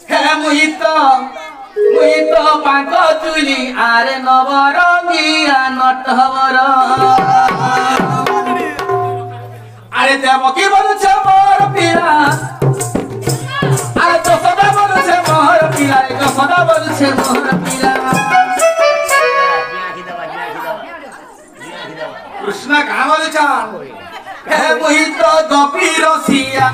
হে Muhith punk চুলি আরে নবরঙ্গিয়া নটবর আরে দেবকী বলছে মোর পিলা আরে যশোদা বলছে মোর পিলা যশোদা বলছে মোর পিলা কৃষ্ণ কাঁ বলছ হে মোহিত গোপী রসিয়া